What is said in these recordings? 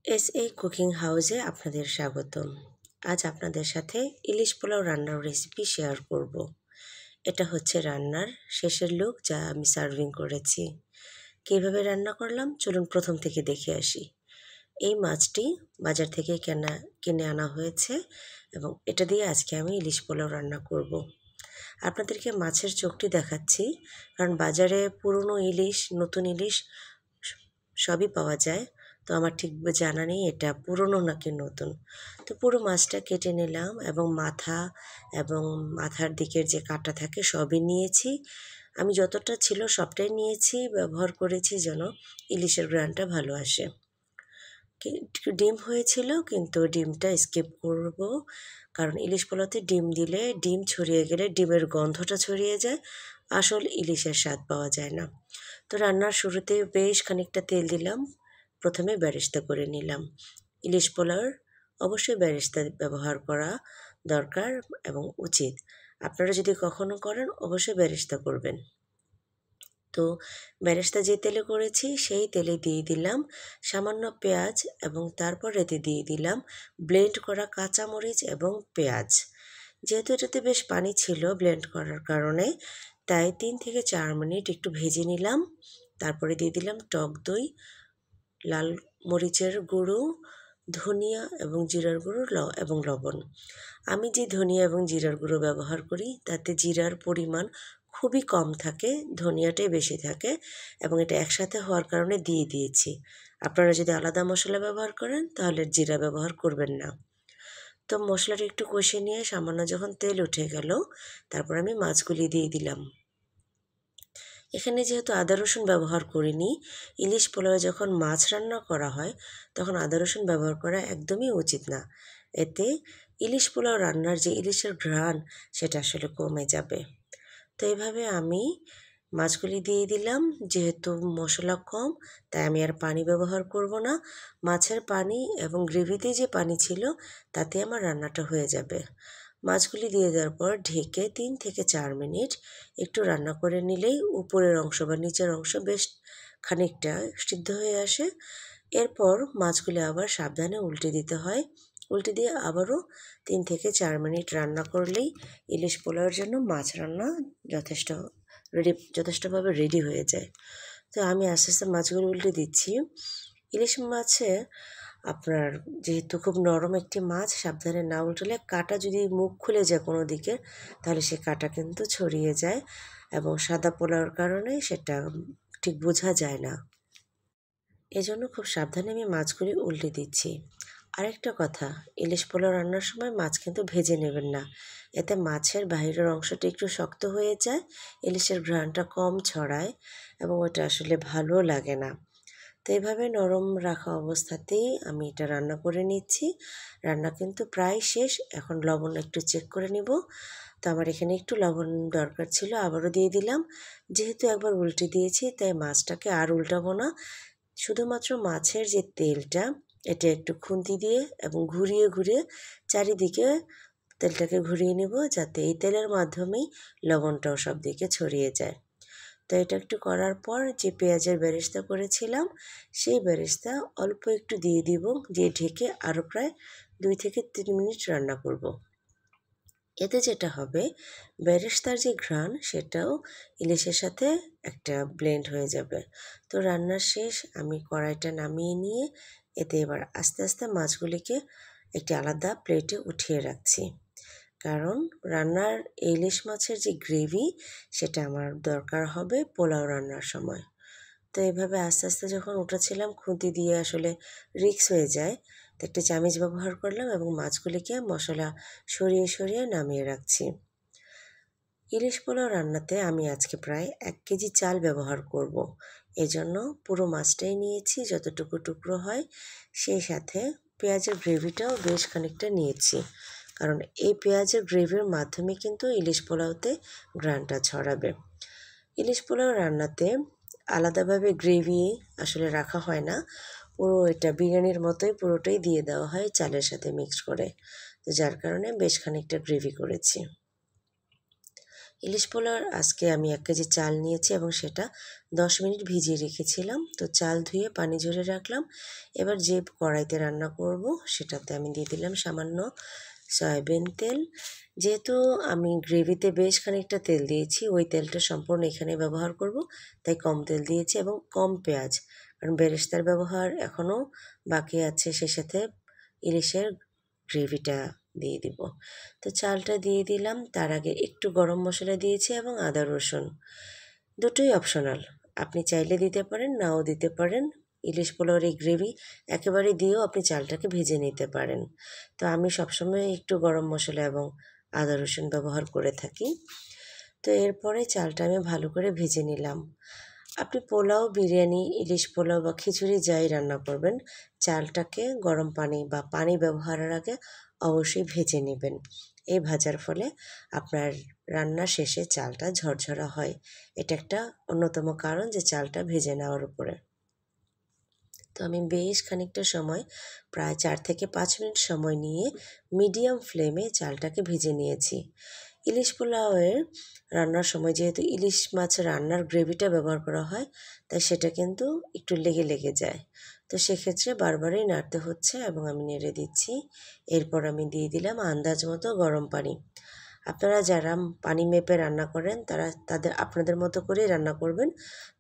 SA cooking হাউসে আপনাদের স্বাগতম। আজ আপনাদের সাথে ইলিশ পোলাও রান্নার রেসিপি শেয়ার করব। এটা হচ্ছে রান্নার শেষের লুক যা আমি সার্ভিং করেছি। কিভাবে রান্না করলাম চলুন প্রথম থেকে দেখে আসি। এই মাছটি বাজার থেকে কিনে আনা হয়েছে এবং এটা দিয়ে আজকে আমি ইলিশ পোলাও রান্না করব। আপনাদেরকে মাছের চোখটি দেখাচ্ছি, কারণ বাজারে পুরনো ইলিশ, নতুন ইলিশ সবই পাওয়া যায়। তো আমার ঠিক জানা নেই এটা পুরনো নাকি নতুন। তো পুরো মাছটা কেটে নিলাম এবং মাথার দিকের যে কাঁটা থাকে সবই নিয়েছি। আমি যতটা ছিল সবটাই নিয়েছি, ব্যবহার করেছি যেন ইলিশের ঘ্রাণটা ভালো আসে। ডিম হয়েছিল কিন্তু ডিমটা স্কিপ করব, কারণ ইলিশ পোলাওতে ডিম দিলে ডিম ছড়িয়ে গেলে ডিমের গন্ধটা ছড়িয়ে যায়, আসল ইলিশের স্বাদ পাওয়া যায় না। তো রান্নার শুরুতেই বেশ খানিকটা তেল দিলাম, প্রথমে বেরেস্তা করে নিলাম। ইলিশ পোলাওর অবশ্যই বেরেস্তা ব্যবহার করা দরকার এবং উচিত। আপনারা যদি কখনো করেন অবশ্যই বেরেস্তা করবেন। তো বেরেস্তা যে তেলে করেছি সেই তেলে দিয়ে দিলাম সামান্য পেঁয়াজ এবং তারপর এতে দিয়ে দিলাম ব্লেন্ড করা কাঁচামরিচ এবং পেঁয়াজ। যেহেতু এটাতে বেশ পানি ছিল ব্লেন্ড করার কারণে, তাই 3 থেকে 4 মিনিট একটু ভেজে নিলাম। তারপরে দিয়ে দিলাম টক দই, লাল মরিচের গুঁড়ো, ধনিয়া এবং জিরার গুঁড়ো এবং লবণ। আমি যে ধনিয়া এবং জিরার গুঁড়ো ব্যবহার করি তাতে জিরার পরিমাণ খুবই কম থাকে, ধনিয়াটাই বেশি থাকে এবং এটা একসাথে হওয়ার কারণে দিয়ে দিয়েছি। আপনারা যদি আলাদা মশলা ব্যবহার করেন তাহলে জিরা ব্যবহার করবেন না। তো মশলাটা একটু কষে নিয়ে সামান্য যখন তেল উঠে গেল, তারপর আমি মাছগুলি দিয়ে দিলাম। এখানে যেহেতু আদা রসুন ব্যবহার করিনি, ইলিশ পোলাওয়ে যখন মাছ রান্না করা হয় তখন আদা রসুন ব্যবহার করা একদমই উচিত না। এতে ইলিশ পোলাও রান্নার যে ইলিশের ঘ্রাণ সেটা আসলে কমে যাবে। তো এইভাবে আমি মাছগুলি দিয়ে দিলাম। যেহেতু মশলা কম তাই আমি আর পানি ব্যবহার করব না। মাছের পানি এবং গ্রেভিতে যে পানি ছিল তাতে আমার রান্নাটা হয়ে যাবে। মাছগুলি দিয়ে দেওয়ার পর ঢেকে 3 থেকে 4 মিনিট একটু রান্না করে নিলেই উপরের অংশ বা নিচের অংশ বেশ খানিকটা সিদ্ধ হয়ে আসে। এরপর মাছগুলি আবার সাবধানে উল্টে দিতে হয়। উল্টে দিয়ে আবারও 3 থেকে 4 মিনিট রান্না করলেই ইলিশ পোলাওয়ের জন্য মাছ রান্না যথেষ্টভাবে রেডি হয়ে যায়। তো আমি আস্তে আস্তে মাছগুলো উল্টে দিচ্ছি। ইলিশ মাছে আপনার যেহেতু খুব নরম একটি মাছ, সাবধানে না উল্টালে কাঁটা যদি মুখ খুলে যায় কোনো দিকে তাহলে সে কাঁটা কিন্তু ছড়িয়ে যায় এবং সাদা পোলাওর কারণে সেটা ঠিক বোঝা যায় না। এজন্য খুব সাবধানে আমি মাছগুলি উল্টে দিচ্ছি। আরেকটা কথা, ইলিশ পোলাও রান্নার সময় মাছ কিন্তু ভেজে নেবেন না। এতে মাছের বাহিরের অংশটা একটু শক্ত হয়ে যায়, ইলিশের ঘ্রাণটা কম ছড়ায় এবং ওটা আসলে ভালো লাগে না। তো এভাবে নরম রাখা অবস্থাতেই আমি এটা রান্না করে নিচ্ছি। রান্না কিন্তু প্রায় শেষ, এখন লবণ একটু চেক করে নিব। তো আমার এখানে একটু লবণ দরকার ছিল, আবারও দিয়ে দিলাম। যেহেতু একবার উল্টে দিয়েছি তাই মাছটাকে আর উল্টাবো না। শুধুমাত্র মাছের যে তেলটা এটা একটু খুন্তি দিয়ে এবং ঘুরিয়ে ঘুরিয়ে চারিদিকে তেলটাকে ঘুরিয়ে নেব, যাতে এই তেলের মাধ্যমেই লবণটাও সব দিকে ছড়িয়ে যায়। তো এটা একটু করার পর যে পেঁয়াজের বেরেস্তা করেছিলাম সেই বেরেস্তা অল্প একটু দিয়ে দিব, দিয়ে ঢেকে আরও প্রায় 2 থেকে 3 মিনিট রান্না করব। এতে যেটা হবে, বেরেস্তার যে ঘ্রাণ সেটাও ইলিশের সাথে একটা ব্লেন্ড হয়ে যাবে। তো রান্না শেষ, আমি কড়াইটা নামিয়ে নিয়ে এতে এবার আস্তে আস্তে মাছগুলিকে একটি আলাদা প্লেটে উঠিয়ে রাখছি, কারণ রান্নার ইলিশ মাছের যে গ্রেভি সেটা আমার দরকার হবে পোলাও রান্নার সময়। তো এভাবে আস্তে আস্তে যখন উঠাচ্ছিলাম, খুন্তি দিয়ে আসলে রিস্ক হয়ে যায়, তো একটা চামিচ ব্যবহার করলাম এবং মাছগুলিকে মশলা সরিয়ে সরিয়ে নামিয়ে রাখছি। ইলিশ পোলাও রান্নাতে আমি আজকে প্রায় 1 কেজি চাল ব্যবহার করব। এজন্য পুরো মাছটাই নিয়েছি যতটুকু টুকরো হয়, সেই সাথে পেঁয়াজের গ্রেভিটাও বেশ খানিকটা নিয়েছি, কারণ এই পেঁয়াজের গ্রেভির মাধ্যমে কিন্তু ইলিশ পোলাওতে ঘ্রাণটা ছড়াবে। ইলিশ পোলাও রান্নাতে আলাদাভাবে গ্রেভি আসলে রাখা হয় না, পুরো এটা বিরিয়ানির মতোই পুরোটাই দিয়ে দেওয়া হয় চালের সাথে মিক্সড করে। তো যার কারণে বেশ খানিকটা গ্রেভি করেছি। ইলিশ পোলাওর আজকে আমি 1 কেজি চাল নিয়েছি এবং সেটা 10 মিনিট ভিজিয়ে রেখেছিলাম। তো চাল ধুয়ে পানি ঝরিয়ে রাখলাম। এবার যে কড়াইতে রান্না করব সেটাতে আমি দিয়ে দিলাম সামান্য সয়াবিন তেল। যেহেতু আমি গ্রেভিতে বেশ খানিকটা তেল দিয়েছি, ওই তেলটা সম্পূর্ণ এখানে ব্যবহার করব, তাই কম তেল দিয়েছি এবং কম পেঁয়াজ। কারণ বেরেস্তার ব্যবহার এখনও বাকি আছে, সেই সাথে ইলিশের গ্রেভিটা দিয়ে দিব। তো চালটা দিয়ে দিলাম, তার আগে একটু গরম মশলা দিয়েছি এবং আদা রসুন দুটোই অপশনাল, আপনি চাইলে দিতে পারেন, নাও দিতে পারেন। ইলিশ পোলাওর এই গ্রেভি একেবারে দিয়েও আপনি চালটাকে ভেজে নিতে পারেন। তো আমি সবসময় একটু গরম মশলা এবং আদা রসুন ব্যবহার করে থাকি। তো এরপরে চালটা আমি ভালো করে ভেজে নিলাম। আপনি পোলাও, বিরিয়ানি, ইলিশ পোলাও বা খিচুড়ি যাই রান্না করবেন, চালটাকে গরম পানি বা পানি ব্যবহারের আগে অবশ্যই ভেজে নেবেন। এই ভাজার ফলে আপনার রান্না শেষে চালটা ঝরঝরা হয়। এটা একটা অন্যতম কারণ যে চালটা ভেজে নেওয়ার উপরে। তো আমি বেশ খানিকটা সময়, প্রায় 4 থেকে 5 মিনিট সময় নিয়ে মিডিয়াম ফ্লেমে চালটাকে ভেজে নিয়েছি। ইলিশ পোলাওয়ের রান্নার সময় যেহেতু ইলিশ মাছ রান্নার গ্রেভিটা ব্যবহার করা হয়, তাই সেটা কিন্তু একটু লেগে যায়। তো সেক্ষেত্রে বারবারই নাড়তে হচ্ছে এবং আমি নেড়ে দিচ্ছি। এরপর আমি দিয়ে দিলাম আন্দাজ মতো গরম পানি। আপনারা যারা পানি মেপে রান্না করেন তারা আপনাদের মতো করেই রান্না করবেন।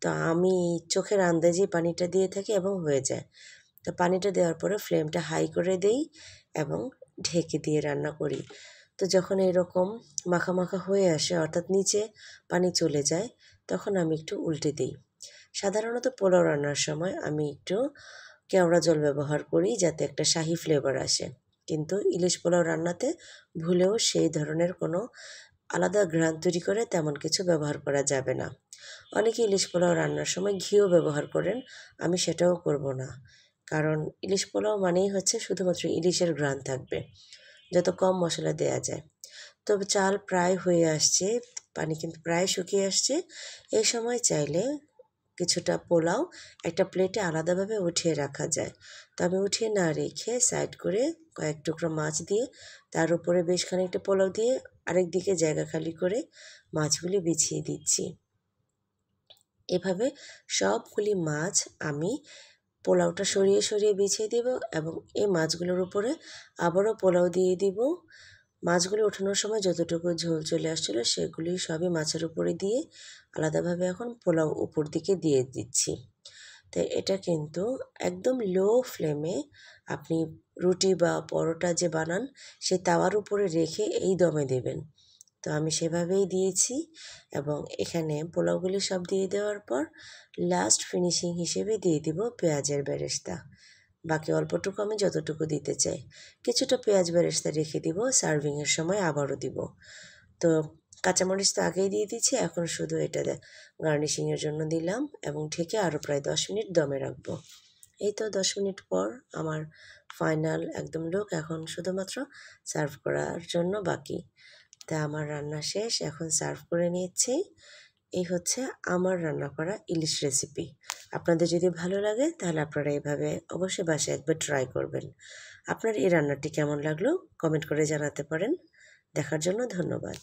তো আমি চোখের আন্দাজেই পানিটা দিয়ে থাকি এবং হয়ে যায়। তো পানিটা দেওয়ার পরে ফ্লেমটা হাই করে দেই এবং ঢেকে দিয়ে রান্না করি। তো যখন এরকম মাখা মাখা হয়ে আসে, অর্থাৎ নিচে পানি চলে যায়, তখন আমি একটু উল্টে দিই। সাধারণত পোলাও রান্নার সময় আমি একটু কেওড়া জল ব্যবহার করি যাতে একটা শাহি ফ্লেভার আসে। কিন্তু ইলিশ পোলাও রান্নাতে ভুলেও সেই ধরনের কোনো আলাদা ঘ্রাণ তৈরি করে তেমন কিছু ব্যবহার করা যাবে না। অনেকে ইলিশ পোলাও রান্নার সময় ঘিও ব্যবহার করেন, আমি সেটাও করব না। কারণ ইলিশ পোলাও মানেই হচ্ছে শুধুমাত্র ইলিশের ঘ্রাণ থাকবে, যত কম মশলা দেয়া যায়। তবে চাল প্রায় হয়ে আসছে, পানি কিন্তু প্রায় শুকিয়ে আসছে। এই সময় চাইলে কিছুটা পোলাও একটা প্লেটে আলাদাভাবে উঠিয়ে রাখা যায়। তো আমি উঠিয়ে না রেখে সাইড করে কয়েক টুকরো মাছ দিয়ে, তার উপরে বেশ খানিকটা পোলাও দিয়ে আরেক দিকে জায়গা খালি করে মাছগুলি বিছিয়ে দিচ্ছি। এভাবে সবগুলি মাছ আমি পোলাওটা সরিয়ে বিছিয়ে দেব এবং এই মাছগুলোর উপরে আবারও পোলাও দিয়ে দিব। মাছগুলো ওঠানোর সময় যতটুকু ঝোল চলে আসছিলো সেগুলি সবই মাছের উপরে দিয়ে আলাদাভাবে এখন পোলাও উপর দিকে দিয়ে দিচ্ছি। তো এটা কিন্তু একদম লো ফ্লেমে আপনি রুটি বা পরোটা যে বানান সেই তাওয়ার উপরে রেখে এই দমে দেবেন। তো আমি সেভাবেই দিয়েছি এবং এখানে পোলাওগুলি সব দিয়ে দেওয়ার পর লাস্ট ফিনিশিং হিসেবে দিয়ে দিব পেঁয়াজের বেরেস্তা। বাকি অল্পটুকু আমি যতটুকু দিতে চাই, কিছুটা পেঁয়াজ বেরেস্তা রেখে দিব, সার্ভিংয়ের সময় আবারও দিব। তো কাঁচামরিচ তো আগেই দিয়ে দিচ্ছি, এখন শুধু এটা গার্নিশিংয়ের জন্য দিলাম এবং ঢেকে আরও প্রায় 10 মিনিট দমে রাখবো। এই তো 10 মিনিট পর আমার ফাইনাল একদম লুক, এখন শুধুমাত্র সার্ভ করার জন্য বাকি। তা আমার রান্না শেষ, এখন সার্ভ করে নিচ্ছি। এই হচ্ছে আমার রান্না করা ইলিশ রেসিপি। আপনাদের যদি ভালো লাগে তাহলে আপনারা এভাবে অবশ্যই বাসায় একবার ট্রাই করবেন। আপনার এই রান্নাটি কেমন লাগলো কমেন্ট করে জানাতে পারেন। দেখার জন্য ধন্যবাদ।